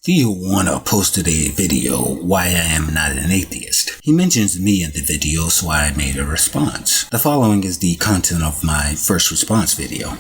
Theo Warner posted a video, Why I Am Not an Atheist. He mentions me in the video, so I made a response. The following is the content of my first response video.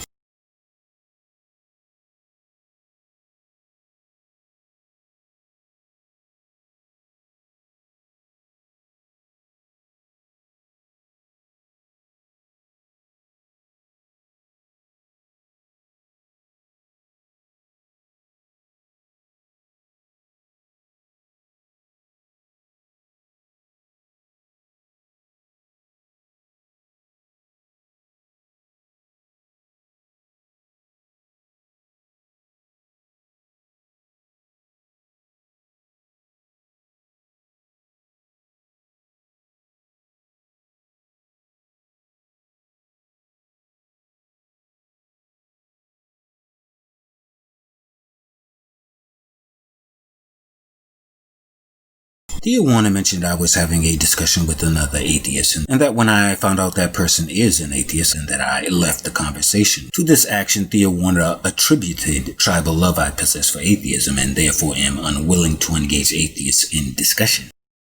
Theo Warner mentioned I was having a discussion with another atheist, and that when I found out that person is an atheist and that I left the conversation. To this action, Theo Warner attributed tribal love I possess for atheism and therefore am unwilling to engage atheists in discussion.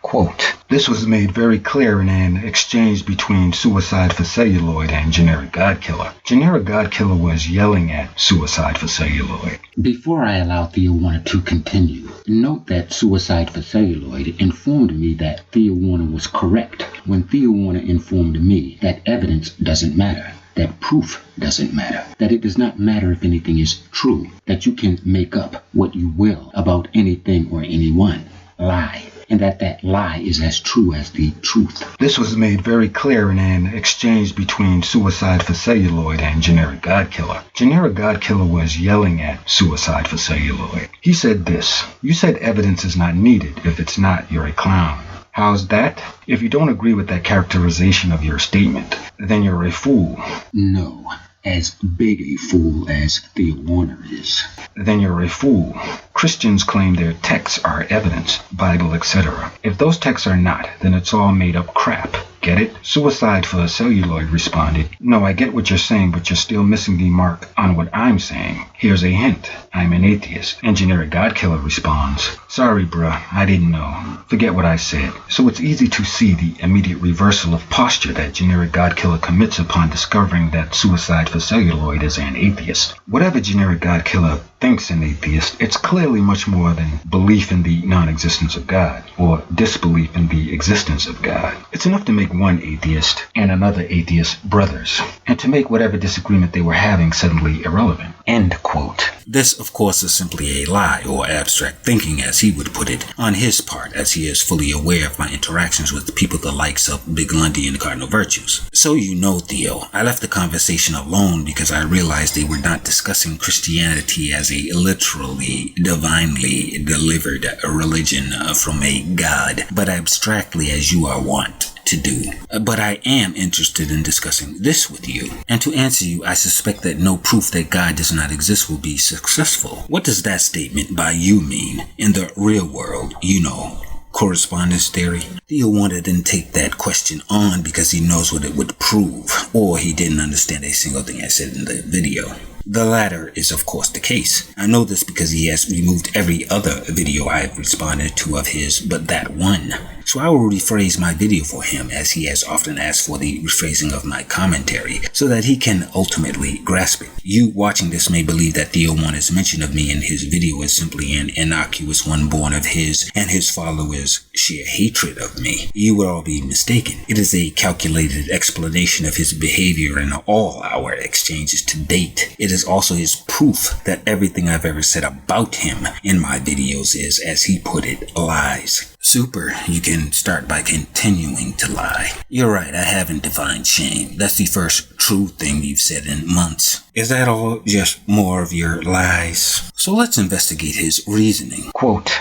Quote, this was made very clear in an exchange between Suicide for Celluloid and Generic Godkiller. Generic Godkiller was yelling at Suicide for Celluloid. Before I allow Theo Warner to continue, note that Suicide for Celluloid informed me that Theo Warner was correct when Theo Warner informed me that evidence doesn't matter, that proof doesn't matter, that it does not matter if anything is true, that you can make up what you will about anything or anyone, lie, and that lie is as true as the truth. This was made very clear in an exchange between Suicide for Celluloid and Generic Godkiller. Generic Godkiller was yelling at Suicide for Celluloid. He said this, you said evidence is not needed. If it's not, you're a clown. How's that? If you don't agree with that characterization of your statement, then you're a fool. No, as big a fool as Theo Warner is. Then you're a fool. Christians claim their texts are evidence, Bible, etc. If those texts are not, then it's all made up crap. Get it? Suicide for Celluloid responded, no, I get what you're saying, but you're still missing the mark on what I'm saying. Here's a hint. I'm an atheist. And Generic Godkiller responds, sorry, bruh, I didn't know. Forget what I said. So it's easy to see the immediate reversal of posture that Generic Godkiller commits upon discovering that Suicide for Celluloid is an atheist. Whatever Generic Godkiller thinks an atheist, it's clearly much more than belief in the non-existence of God, or disbelief in the existence of God. It's enough to make one atheist and another atheist brothers, and to make whatever disagreement they were having suddenly irrelevant. End quote. This, of course, is simply a lie, or abstract thinking, as he would put it, on his part, as he is fully aware of my interactions with people the likes of Big Lundy and Cardinal Virtues. So you know, Theo, I left the conversation alone because I realized they were not discussing Christianity as a literally, divinely delivered religion from a god, but abstractly as you are wont to do. But I am interested in discussing this with you. And to answer you, I suspect that no proof that God does not exist will be successful. What does that statement by you mean in the real world, you know? Correspondence theory? Theo Warner didn't take that question on because he knows what it would prove, or he didn't understand a single thing I said in the video. The latter is of course the case. I know this because he has removed every other video I have responded to of his but that one. So I will rephrase my video for him, as he has often asked for the rephrasing of my commentary, so that he can ultimately grasp it. You watching this may believe that Theo Warner's mention of me in his video is simply an innocuous one born of his and his followers' sheer hatred of me. You would all be mistaken. It is a calculated explanation of his behavior in all our exchanges to date. It is also his proof that everything I've ever said about him in my videos is, as he put it, lies. Super, you can start by continuing to lie. You're right, I haven't defined shame. That's the first true thing you've said in months. Is that all just more of your lies? So let's investigate his reasoning. Quote,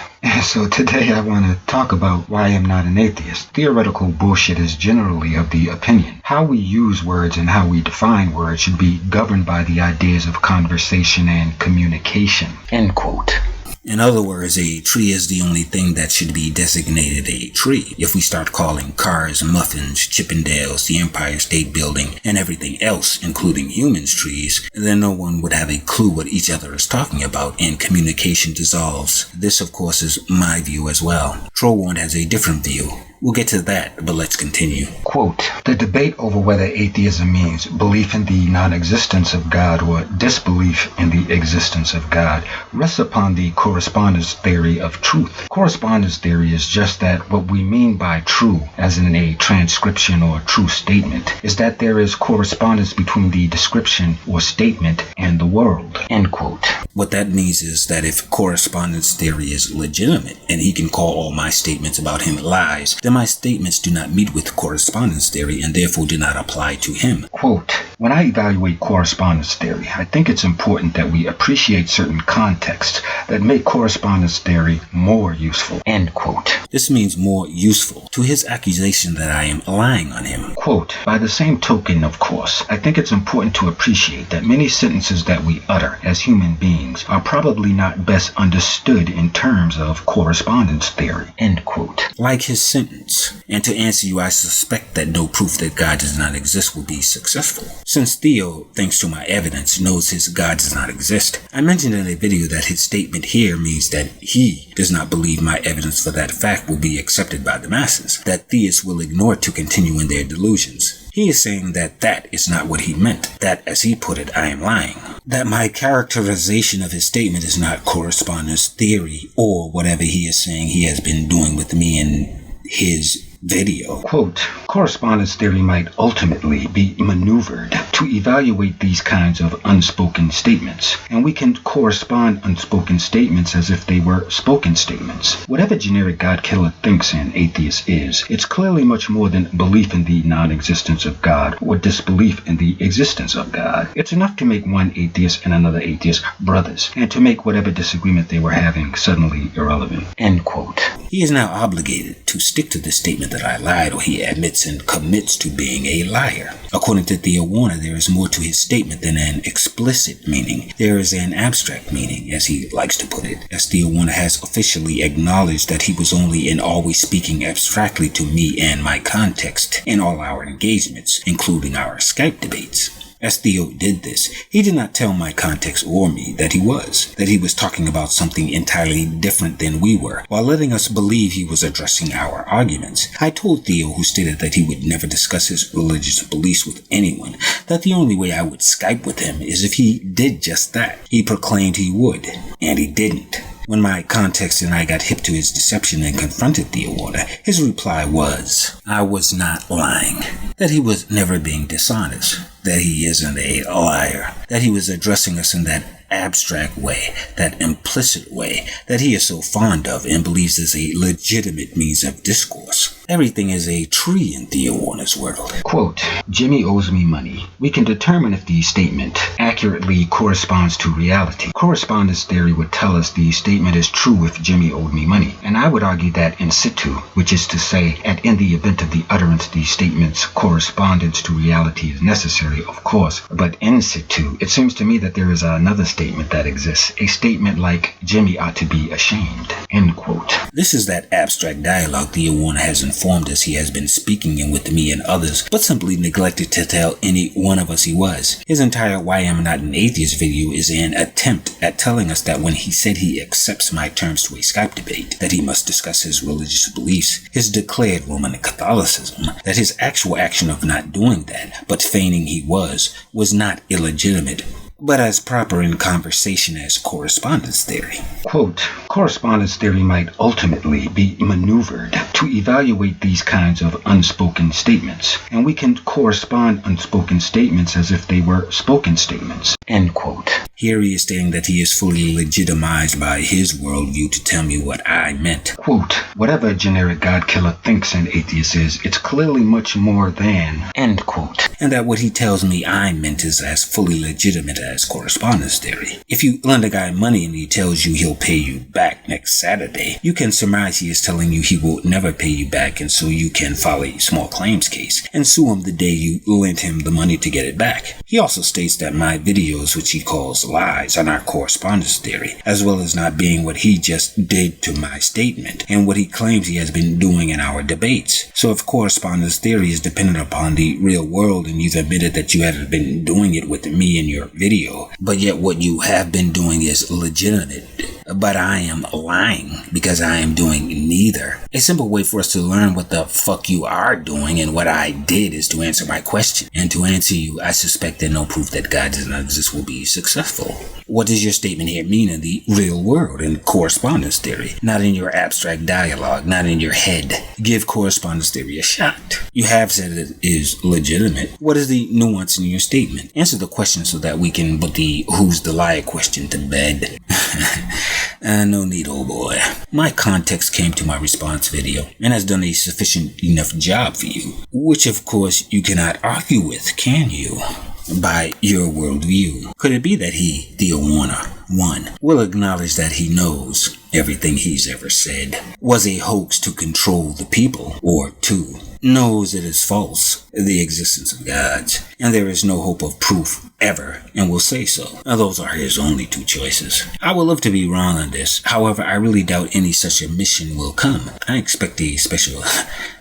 so today I want to talk about why I'm not an atheist. Theoretical bullshit is generally of the opinion. How we use words and how we define words should be governed by the ideas of conversation and communication. End quote. In other words, a tree is the only thing that should be designated a tree. If we start calling cars, muffins, Chippendales, the Empire State Building, and everything else, including humans, trees, then no one would have a clue what each other is talking about, and communication dissolves. This, of course, is my view as well. Trollwarn has a different view. We'll get to that, but let's continue. Quote, the debate over whether atheism means belief in the non-existence of God or disbelief in the existence of God rests upon the correspondence theory of truth. Correspondence theory is just that what we mean by true, as in a transcription or true statement, is that there is correspondence between the description or statement and the world. End quote. What that means is that if correspondence theory is legitimate, and he can call all my statements about him lies, then my statements do not meet with correspondence theory and therefore do not apply to him. Quote, when I evaluate correspondence theory, I think it's important that we appreciate certain contexts that make correspondence theory more useful. End quote. This means more useful to his accusation that I am lying on him. Quote, by the same token, of course, I think it's important to appreciate that many sentences that we utter as human beings are probably not best understood in terms of correspondence theory. End quote. Like his sentence. And to answer you, I suspect that no proof that God does not exist will be successful. Since Theo, thanks to my evidence, knows his God does not exist, I mentioned in a video that his statement here means that he does not believe my evidence for that fact will be accepted by the masses, that theists will ignore it to continue in their delusions. He is saying that that is not what he meant, that, as he put it, I am lying. That my characterization of his statement is not correspondence theory or whatever he is saying he has been doing with me in his video. Quote, correspondence theory might ultimately be maneuvered to evaluate these kinds of unspoken statements, and we can correspond unspoken statements as if they were spoken statements. Whatever generic God killer thinks an atheist is, it's clearly much more than belief in the non-existence of God or disbelief in the existence of God. It's enough to make one atheist and another atheist brothers, and to make whatever disagreement they were having suddenly irrelevant. End quote. He is now obligated to stick to the statement that I lied, or he admits and commits to being a liar. According to Theo Warner, there is more to his statement than an explicit meaning. There is an abstract meaning, as he likes to put it, as Theo Warner has officially acknowledged that he was only and always speaking abstractly to me and my context in all our engagements, including our Skype debates. As Theo did this, he did not tell my context or me that he was talking about something entirely different than we were, while letting us believe he was addressing our arguments. I told Theo, who stated that he would never discuss his religious beliefs with anyone, that the only way I would Skype with him is if he did just that. He proclaimed he would, and he didn't. When my context and I got hip to his deception and confronted Theo Warner, his reply was, I was not lying, that he was never being dishonest, that he isn't a liar, that he was addressing us in that abstract way, that implicit way that he is so fond of and believes is a legitimate means of discourse. Everything is a tree in Theo Warner's world. Quote, Jimmy owes me money. We can determine if the statement accurately corresponds to reality. Correspondence theory would tell us the statement is true if Jimmy owed me money. And I would argue that in situ, which is to say, in the event of the utterance, the statement's correspondence to reality is necessary, of course. But in situ, it seems to me that there is another statement that exists. A statement like, Jimmy ought to be ashamed. End quote. This is that abstract dialogue Theo Warner has informed us he has been speaking in with me and others, but simply neglected to tell any one of us he was. His entire Why I'm Not an Atheist video is an attempt at telling us that when he said he accepts my terms to a Skype debate, that he must discuss his religious beliefs, his declared Roman Catholicism, that his actual action of not doing that, but feigning he was not illegitimate, but as proper in conversation as correspondence theory. Quote, correspondence theory might ultimately be maneuvered to evaluate these kinds of unspoken statements, and we can correspond unspoken statements as if they were spoken statements. End quote. Here he is stating that he is fully legitimized by his worldview to tell me what I meant. Quote, whatever a generic God killer thinks an atheist is, it's clearly much more than. End quote. And that what he tells me I meant is as fully legitimate as correspondence theory. If you lend a guy money and he tells you he'll pay you back next Saturday, you can surmise he is telling you he will never pay you back, and so you can file a small claims case and sue him the day you lent him the money to get it back. He also states that my videos, which he calls lies, are not correspondence theory, as well as not being what he just did to my statement and what he claims he has been doing in our debates. So if correspondence theory is dependent upon the real world and you've admitted that you haven't been doing it with me in your video, but yet what you have been doing is legitimate, but I am lying because I am doing neither. A simple way for us to learn what the fuck you are doing and what I did is to answer my question. And to answer you, I suspect that no proof that God does not exist will be successful. What does your statement here mean in the real world in correspondence theory? Not in your abstract dialogue, not in your head. Give correspondence theory a shot. You have said it is legitimate. What is the nuance in your statement? Answer the question so that we can put the who's the liar question to bed. No need, old boy. My context came to my response video and has done a sufficient enough job for you, which of course you cannot argue with, can you? By your worldview. Could it be that he, Theo Warner, 1, will acknowledge that he knows everything he's ever said was a hoax to control the people, or 2, knows it is false, the existence of gods, and there is no hope of proof ever, and will say so? Now, those are his only 2 choices. I would love to be wrong on this. However, I really doubt any such admission will come. I expect a special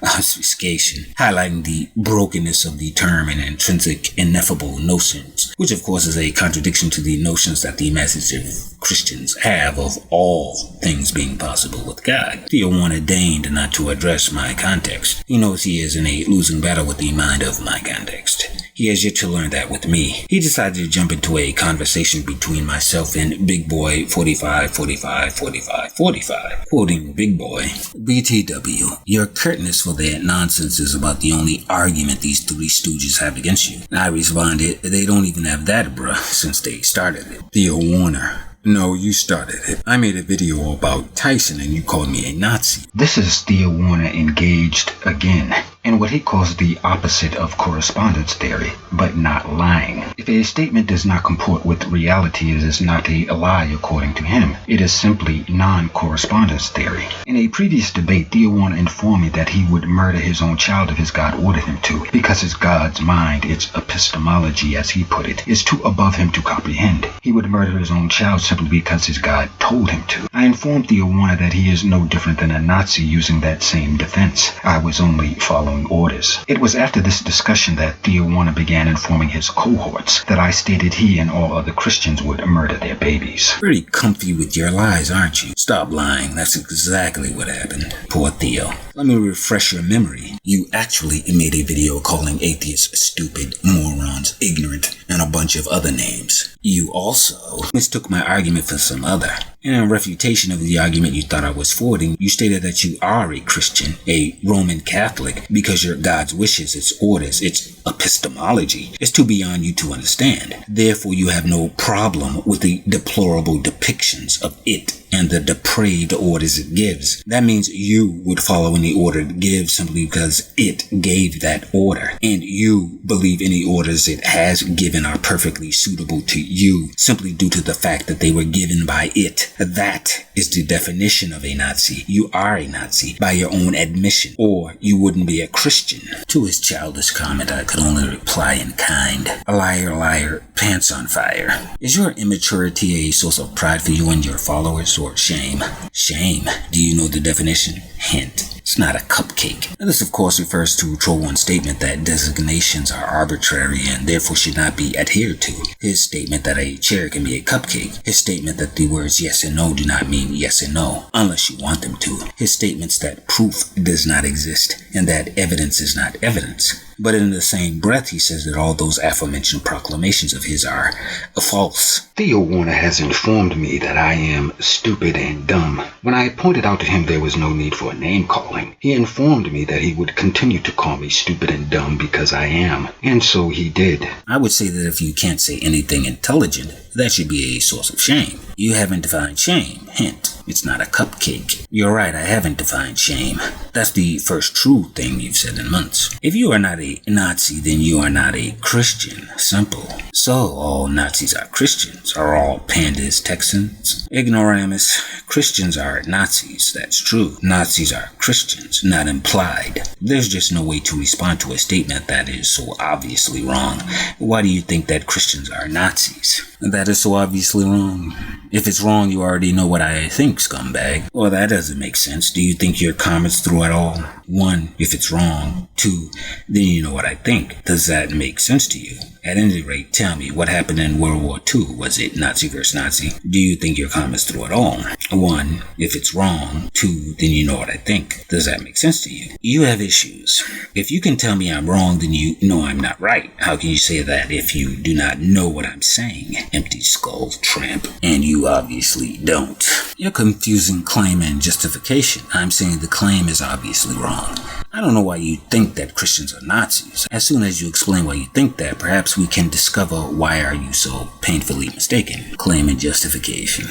obfuscation, highlighting the brokenness of the term and intrinsic ineffable notions, which of course is a contradiction to the notions that the masses of Christians have of all things being possible with God. Theo Warner deigned not to address my context. He knows he is in a losing battle with the mind of my context. He has yet to learn that with me. He decided to jump into a conversation between myself and Big Boy 45, 45, 45, 45. Quoting Big Boy, BTW, your curtness for that nonsense is about the only argument these 3 stooges have against you. I responded, they don't even have that, bruh, since they started it. Theo Warner, no, you started it. I made a video about Tyson and you called me a Nazi. This is Theo Warner engaged again in what he calls the opposite of correspondence theory, but not lying. If a statement does not comport with reality, it is not a lie according to him. It is simply non-correspondence theory. In a previous debate, Theo Warner informed me that he would murder his own child if his God ordered him to, because his God's mind, its epistemology as he put it, is too above him to comprehend. He would murder his own child simply because his God told him to. I informed Theo Warner that he is no different than a Nazi using that same defense. I was only following orders. It was after this discussion that Theo Warner began informing his cohorts that I stated he and all other Christians would murder their babies. Pretty comfy with your lies, aren't you? Stop lying. That's exactly what happened. Poor Theo. Let me refresh your memory. You actually made a video calling atheists stupid, morons, ignorant, and a bunch of other names. You also mistook my argument for some other. In refutation of the argument you thought I was forwarding, you stated that you are a Christian, a Roman Catholic, because your God's wishes, its orders, its epistemology is too beyond you to understand. Therefore, you have no problem with the deplorable depictions of it and the depraved orders it gives. That means you would follow any order it gives simply because it gave that order. And you believe any orders it has given are perfectly suitable to you simply due to the fact that they were given by it. That is the definition of a Nazi. You are a Nazi by your own admission, or you wouldn't be a Christian. To his childish comment, I could only reply in kind. A liar, liar, pants on fire. Is your immaturity a source of pride for you and your followers, or shame? Shame. Do you know the definition? Hint. It's not a cupcake. Now, this, of course, refers to Troll One's statement that designations are arbitrary and therefore should not be adhered to. His statement that a chair can be a cupcake. His statement that the words yes and no do not mean yes and no, unless you want them to. His statements that proof does not exist and that evidence is not evidence. But in the same breath, he says that all those aforementioned proclamations of his are false. Theo Warner has informed me that I am stupid and dumb. When I pointed out to him there was no need for name calling, he informed me that he would continue to call me stupid and dumb because I am. And so he did. I would say that if you can't say anything intelligent, that should be a source of shame. You haven't defined shame. Hint. It's not a cupcake. You're right, I haven't defined shame. That's the first true thing you've said in months. If you are not a Nazi, then you are not a Christian. Simple. So, all Nazis are Christians. Are all pandas Texans? Ignoramus. Christians are Nazis. That's true. Nazis are Christians, not implied. There's just no way to respond to a statement that is so obviously wrong. Why do you think that Christians are Nazis? That is so obviously wrong. If it's wrong, you already know what I think, scumbag. Well, that doesn't make sense. Do you think your comments through at all? 1, if it's wrong. 2, then you know what I think. Does that make sense to you? At any rate, tell me, what happened in World War II? Was it Nazi versus Nazi? Do you think your comments through at all? 1, if it's wrong. 2, then you know what I think. Does that make sense to you? You have issues. If you can tell me I'm wrong, then you know I'm not right. How can you say that if you do not know what I'm saying? Empty skull tramp. And you obviously don't. You're confusing claim and justification. I'm saying the claim is obviously wrong. I don't know why you think that Christians are Nazis. As soon as you explain why you think that, perhaps we can discover why are you so painfully mistaken. Claim and justification.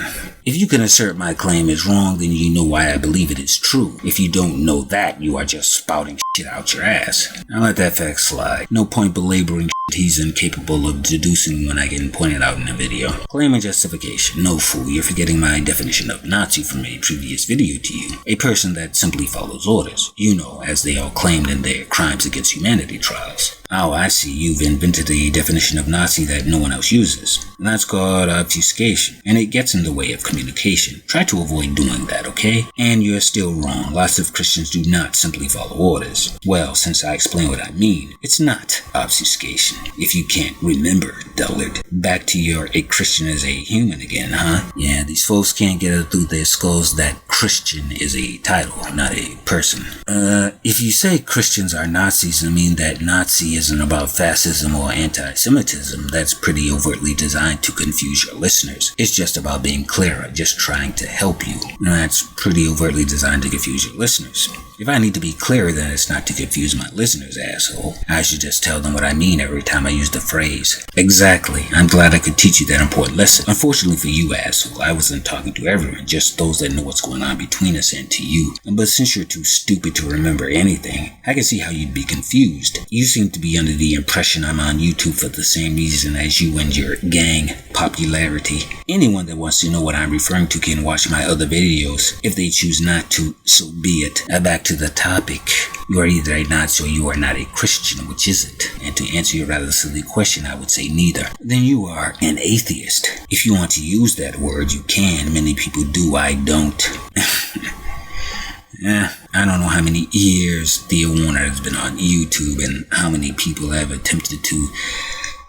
If you can assert my claim is wrong, then you know why I believe it is true. If you don't know that, you are just spouting shit out your ass. Now let that fact slide. No point belaboring shit he's incapable of deducing when I can point it out in a video. Claim and justification. No fool, you're forgetting my definition of Nazi from a previous video to you. A person that simply follows orders. You know, as they all claimed in their crimes against humanity trials. Oh, I see. You've invented a definition of Nazi that no one else uses. And that's called obfuscation. And it gets in the way of communication. Try to avoid doing that, okay? And you're still wrong. Lots of Christians do not simply follow orders. Well, since I explain what I mean, it's not obfuscation. If you can't remember, dullard. Back to your a Christian is a human again, huh? Yeah, these folks can't get it through their skulls that Christian is a title, not a person. If you say Christians are Nazis, I mean that Nazi isn't about fascism or anti-Semitism. That's pretty overtly designed to confuse your listeners. It's just about being clearer, just trying to help you. That's pretty overtly designed to confuse your listeners. If I need to be clearer, then it's not to confuse my listeners, asshole. I should just tell them what I mean every time I use the phrase. Exactly. I'm glad I could teach you that important lesson. Unfortunately for you, asshole, I wasn't talking to everyone, just those that know what's going on between us and to you. But since you're too stupid to remember anything, I can see how you'd be confused. You seem to be under the impression I'm on YouTube for the same reason as you and your gang popularity. Anyone that wants to know what I'm referring to can watch my other videos. If they choose not to, so be it. Back to the topic. You are either a Nazi or you are not a Christian. Which is it? And to answer your rather silly question, I would say neither. Then you are an atheist. If you want to use that word, you can. Many people do. I don't. I don't know how many years Theo Warner has been on YouTube and how many people have attempted to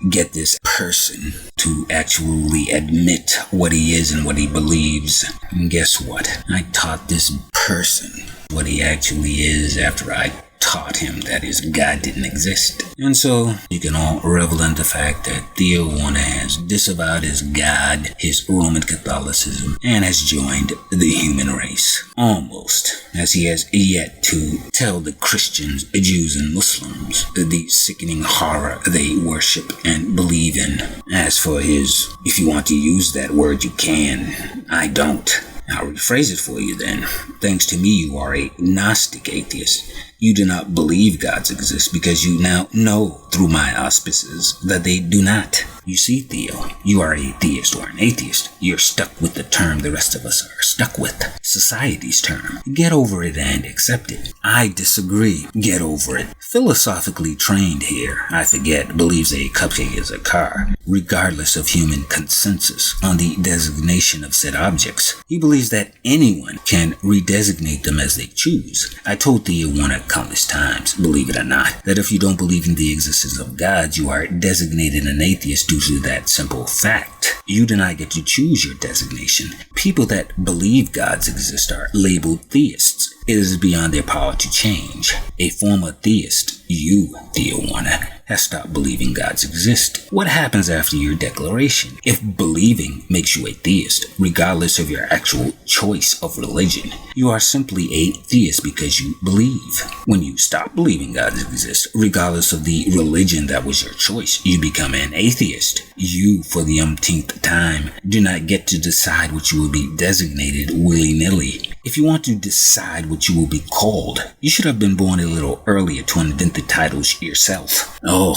get this person to actually admit what he is and what he believes. And guess what? I taught this person what he actually is after I taught him that his God didn't exist. And so you can all revel in the fact that Theo Warner has disavowed his God, his Roman Catholicism, and has joined the human race. Almost, as he has yet to tell the Christians, Jews, and Muslims the sickening horror they worship and believe in. As for his, if you want to use that word, you can. I don't. I'll rephrase it for you then. Thanks to me, you are a Gnostic atheist. You do not believe gods exist because you now know through my auspices that they do not. You see, Theo, you are a theist or an atheist. You're stuck with the term the rest of us are stuck with. Society's term. Get over it and accept it. I disagree. Get over it. Philosophically trained here, I forget, believes a cupcake is a car, regardless of human consensus on the designation of said objects. He believes that anyone can redesignate them as they choose. I told Theo Warner countless times, believe it or not, that if you don't believe in the existence of gods, you are designated an atheist due to that simple fact. You do not get to choose your designation. People that believe gods exist are labeled theists. It is beyond their power to change. A former theist, you, Theo Warner, has stopped believing gods exist. What happens after your declaration? If believing makes you a theist, regardless of your actual choice of religion, you are simply a theist because you believe. When you stop believing gods exist, regardless of the religion that was your choice, you become an atheist. You, for the umpteenth time, do not get to decide what you will be designated willy-nilly. If you want to decide what what you will be called. You should have been born a little earlier to invent the titles yourself. Oh,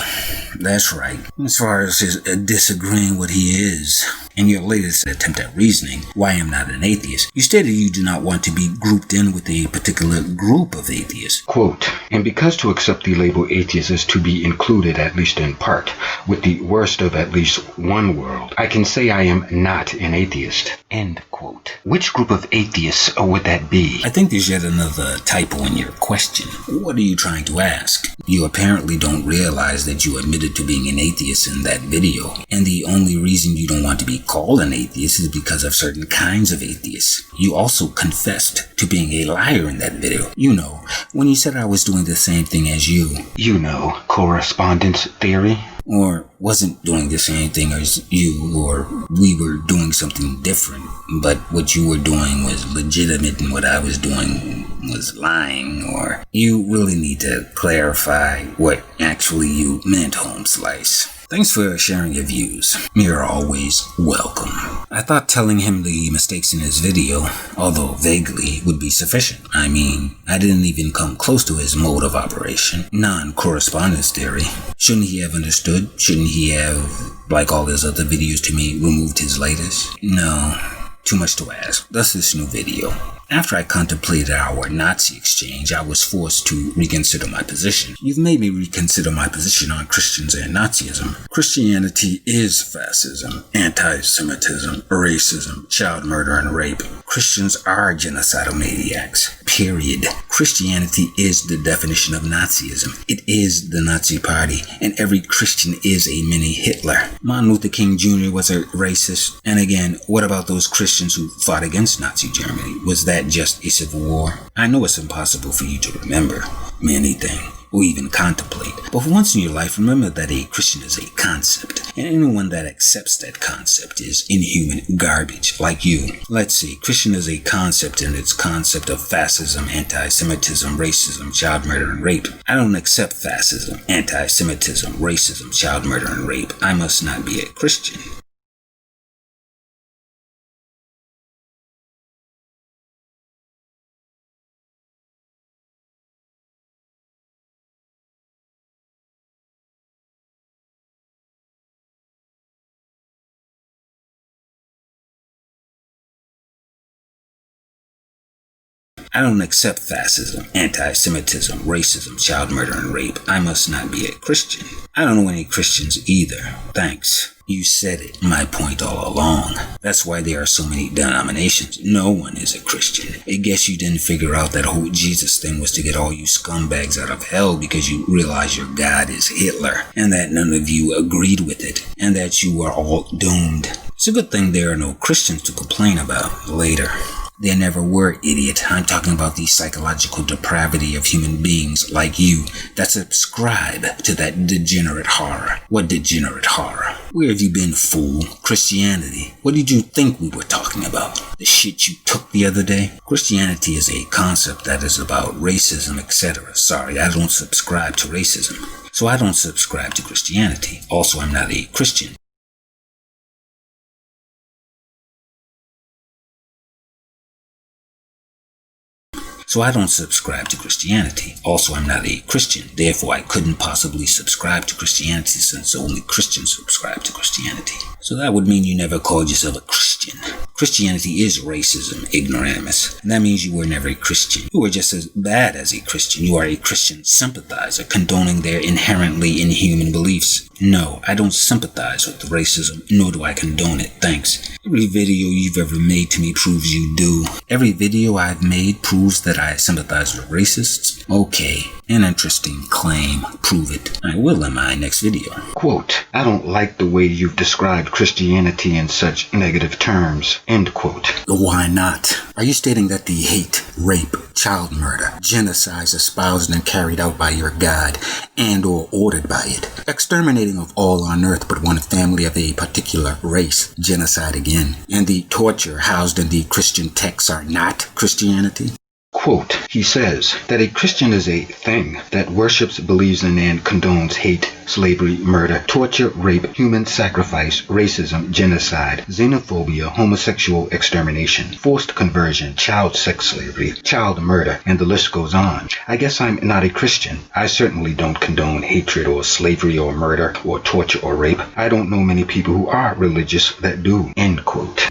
that's right. As far as his disagreeing what he is, in your latest attempt at reasoning why I am not an atheist, you stated you do not want to be grouped in with a particular group of atheists. Quote, and because to accept the label atheist is to be included, at least in part, with the worst of at least one world, I can say I am not an atheist. End quote. Which group of atheists would that be? I think there's yet another typo in your question. What are you trying to ask? You apparently don't realize that you admitted to being an atheist in that video, and the only reason you don't want to be called an atheist is because of certain kinds of atheists. You also confessed to being a liar in that video. You know, when you said I was doing the same thing as you. You know, correspondence theory. Or wasn't doing the same thing as you, or we were doing something different, but what you were doing was legitimate and what I was doing was lying, or you really need to clarify what actually you meant, Home Slice. Thanks for sharing your views. You're always welcome. I thought telling him the mistakes in his video, although vaguely, would be sufficient. I mean, I didn't even come close to his mode of operation. Non-correspondence theory. Shouldn't he have understood? Shouldn't he have, like all his other videos to me, removed his latest? No. Too much to ask. Thus this new video. After I contemplated our Nazi exchange, I was forced to reconsider my position. You've made me reconsider my position on Christians and Nazism. Christianity is fascism, anti-Semitism, racism, child murder and rape. Christians are genocidal maniacs. Period. Christianity is the definition of Nazism. It is the Nazi Party, and every Christian is a mini Hitler. Martin Luther King Jr. was a racist. And again, what about those Christians who fought against Nazi Germany? Was that just a civil war? I know it's impossible for you to remember anything or even contemplate, but for once in your life, remember that a Christian is a concept, and anyone that accepts that concept is inhuman garbage, like you. Let's see, Christian is a concept, and its concept of fascism, anti-Semitism, racism, child murder, and rape. I don't accept fascism, anti-Semitism, racism, child murder, and rape. I must not be a Christian. I don't accept fascism, anti-Semitism, racism, child murder, and rape. I must not be a Christian. I don't know any Christians either. Thanks. You said it. My point all along. That's why there are so many denominations. No one is a Christian. I guess you didn't figure out that whole Jesus thing was to get all you scumbags out of hell because you realize your God is Hitler, and that none of you agreed with it, and that you were all doomed. It's a good thing there are no Christians to complain about later. There never were, idiot. I'm talking about the psychological depravity of human beings like you that subscribe to that degenerate horror. What degenerate horror? Where have you been, fool? Christianity. What did you think we were talking about? The shit you took the other day? Christianity is a concept that is about racism, etc. Sorry, I don't subscribe to racism. So I don't subscribe to Christianity. Also, I'm not a Christian. So I don't subscribe to Christianity. Also, I'm not a Christian. Therefore, I couldn't possibly subscribe to Christianity since only Christians subscribe to Christianity. So that would mean you never called yourself a Christian. Christianity is racism, ignoramus. And that means you were never a Christian. You were just as bad as a Christian. You are a Christian sympathizer, condoning their inherently inhuman beliefs. No, I don't sympathize with racism, nor do I condone it, thanks. Every video you've ever made to me proves you do. Every video I've made proves that I sympathize with racists? Okay, an interesting claim. Prove it. I will in my next video. Quote, I don't like the way you've described Christianity in such negative terms. End quote. Why not? Are you stating that the hate, rape, child murder, genocides espoused and carried out by your God and or ordered by it, exterminating of all on earth but one family of a particular race, genocide again, and the torture housed in the Christian texts are not Christianity? Quote, He says that a Christian is a thing that worships, believes in, and condones hate, slavery, murder, torture, rape, human sacrifice, racism, genocide, xenophobia, homosexual extermination, forced conversion, child sex slavery, child murder, and the list goes on. I guess I'm not a Christian. I certainly don't condone hatred or slavery or murder or torture or rape. I don't know many people who are religious that do. End quote.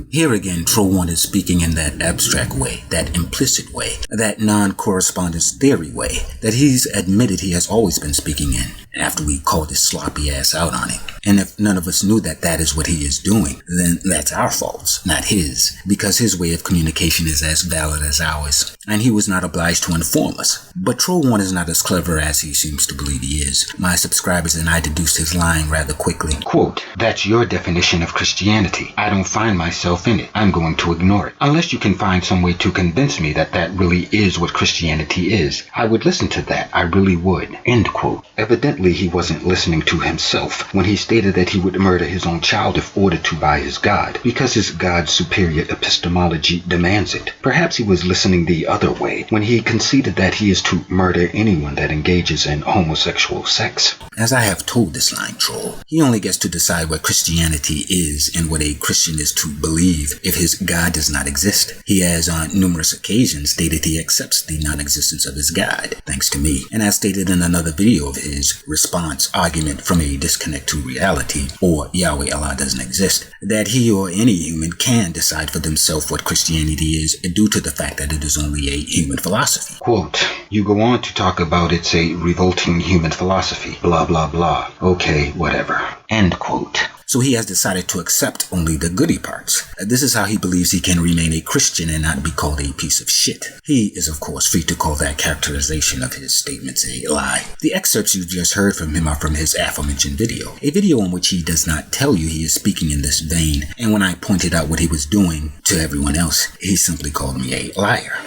Here again, Troll One is speaking in that abstract way, that implicit way, that non-correspondence theory way, that he's admitted he has always been speaking in, after we called his sloppy ass out on him. And if none of us knew that that is what he is doing, then that's our faults, not his, because his way of communication is as valid as ours, and he was not obliged to inform us. But Troll One is not as clever as he seems to believe he is. My subscribers and I deduced his lying rather quickly. Quote, that's your definition of Christianity. I don't find myself in it. I'm going to ignore it. Unless you can find some way to convince me that that really is what Christianity is. I would listen to that. I really would. End quote. Evidently, he wasn't listening to himself when he stated that he would murder his own child if ordered to by his God, because his God's superior epistemology demands it. Perhaps he was listening the other way when he conceded that he is to murder anyone that engages in homosexual sex. As I have told this lying troll, he only gets to decide what Christianity is and what a Christian is to believe if his God does not exist. He has on numerous occasions stated he accepts the non-existence of his God, thanks to me, and as stated in another video of his response argument from a disconnect to reality, or Yahweh Allah doesn't exist, that he or any human can decide for themselves what Christianity is due to the fact that it is only a human philosophy. Quote, you go on to talk about it's a revolting human philosophy, blah blah blah. Okay, whatever. End quote. So he has decided to accept only the goody parts. This is how he believes he can remain a Christian and not be called a piece of shit. He is, of course, free to call that characterization of his statements a lie. The excerpts you just heard from him are from his aforementioned video, a video in which he does not tell you he is speaking in this vein, and when I pointed out what he was doing to everyone else, he simply called me a liar.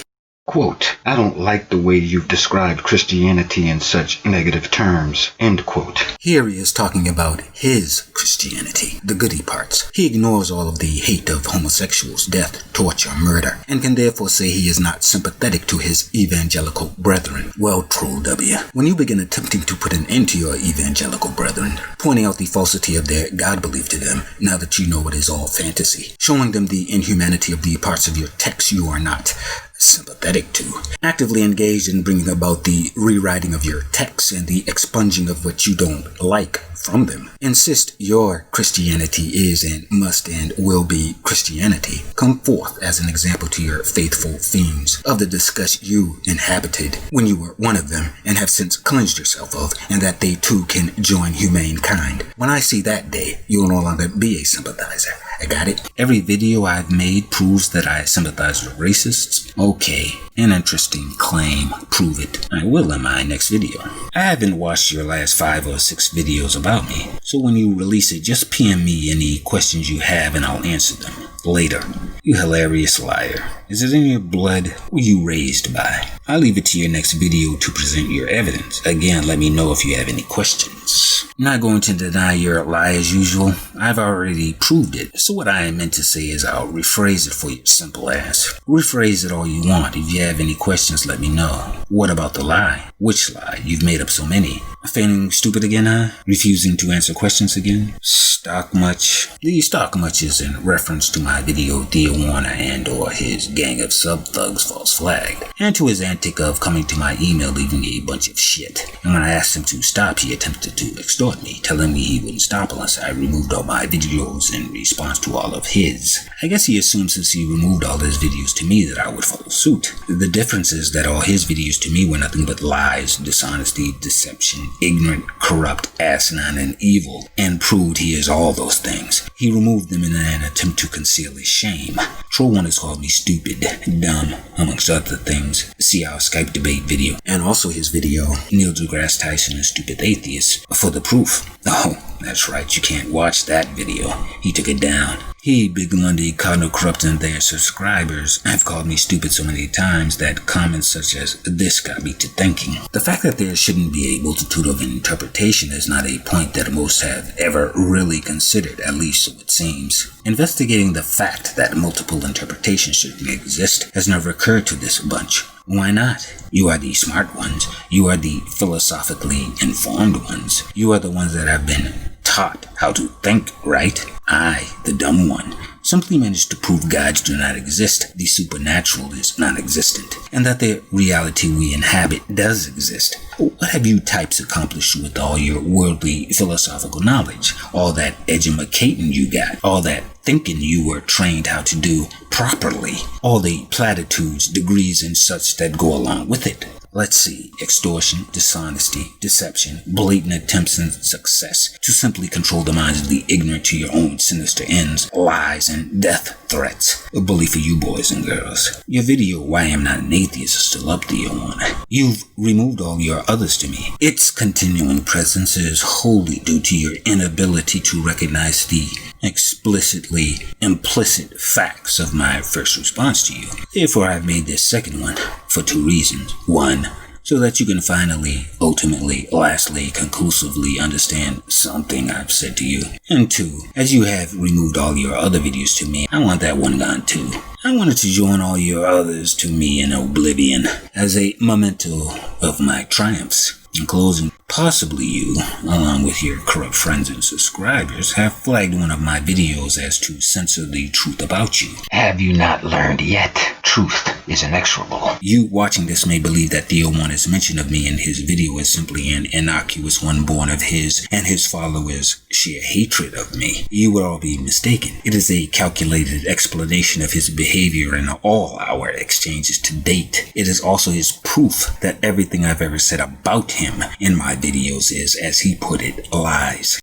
Quote, I don't like the way you've described Christianity in such negative terms. End quote. Here he is talking about his Christianity, the goody parts. He ignores all of the hate of homosexuals, death, torture, murder, and can therefore say he is not sympathetic to his evangelical brethren. Well, Troll W, when you begin attempting to put an end to your evangelical brethren, pointing out the falsity of their God belief to them, now that you know it is all fantasy, showing them the inhumanity of the parts of your text you are not sympathetic to, actively engaged in bringing about the rewriting of your texts and the expunging of what you don't like from them. Insist your Christianity is and must and will be Christianity. Come forth as an example to your faithful fiends of the disgust you inhabited when you were one of them and have since cleansed yourself of, and that they too can join humane kind. When I see that day, you'll no longer be a sympathizer. I got it? Every video I've made proves that I sympathize with racists? Okay, an interesting claim. Prove it. I will in my next video. I haven't watched your last 5 or 6 videos about me, so when you release it, just PM me any questions you have and I'll answer them later. You hilarious liar. Is it in your blood? Who were you raised by? I'll leave it to your next video to present your evidence. Again, let me know if you have any questions. I'm not going to deny you're a lie as usual. I've already proved it. So what I meant to say is I'll rephrase it for your simple ass. Rephrase it all you want. If you have any questions, let me know. What about the lie? Which lie? You've made up so many. Feigning stupid again, huh? Refusing to answer questions again? Stock much? The stock much is in reference to my video Thea Warner and or his gang of sub-thugs false flagged, and to his antic of coming to my email leaving me a bunch of shit. And when I asked him to stop, he attempted to extort me, telling me he wouldn't stop unless I removed all my videos in response to all of his. I guess he assumed since he removed all his videos to me that I would follow suit. The difference is that all his videos to me were nothing but lies, dishonesty, deception, ignorant, corrupt, asinine, and evil, and proved he is all those things. He removed them in an attempt to conceal his shame. Troll One has called me stupid, dumb, amongst other things. See our Skype debate video, and also his video, Neil deGrasse Tyson and Stupid Atheist, for the proof. Oh, that's right, you can't watch that video. He took it down. He, Big Lundy, Cardinal Corrupt, and their subscribers have called me stupid so many times that comments such as this got me to thinking. The fact that there shouldn't be a multitude of interpretation is not a point that most have ever really considered, at least so it seems. Investigating the fact that multiple interpretations shouldn't exist has never occurred to this bunch. Why not? You are the smart ones. You are the philosophically informed ones. You are the ones that have been taught how to think, right? I, the dumb one, simply managed to prove gods do not exist, the supernatural is non-existent, and that the reality we inhabit does exist. What have you types accomplished with all your worldly philosophical knowledge? All that edumacating you got? All that thinking you were trained how to do properly? All the platitudes, degrees, and such that go along with it? Let's see, extortion, dishonesty, deception, blatant attempts at success to simply control the minds of the ignorant to your own sinister ends, lies, and death threats. A bully for you boys and girls. Your video, Why I'm Not an Atheist, is still up, Theo One. You've removed all your others to me. Its continuing presence is wholly due to your inability to recognize the explicitly implicit facts of my first response to you. Therefore, I've made this second one for two reasons. One, so that you can finally, ultimately, lastly, conclusively understand something I've said to you. And two, as you have removed all your other videos to me, I want that one gone too. I wanted to join all your others to me in oblivion as a memento of my triumphs. In closing, possibly you, along with your corrupt friends and subscribers, have flagged one of my videos as to censor the truth about you. Have you not learned yet? Truth is inexorable. You watching this may believe that Theo One's mention of me in his video is simply an innocuous one born of his and his followers' sheer hatred of me. You would all be mistaken. It is a calculated explanation of his behavior in all our exchanges to date. It is also his proof that everything I've ever said about him in my videos is, as he put it, lies.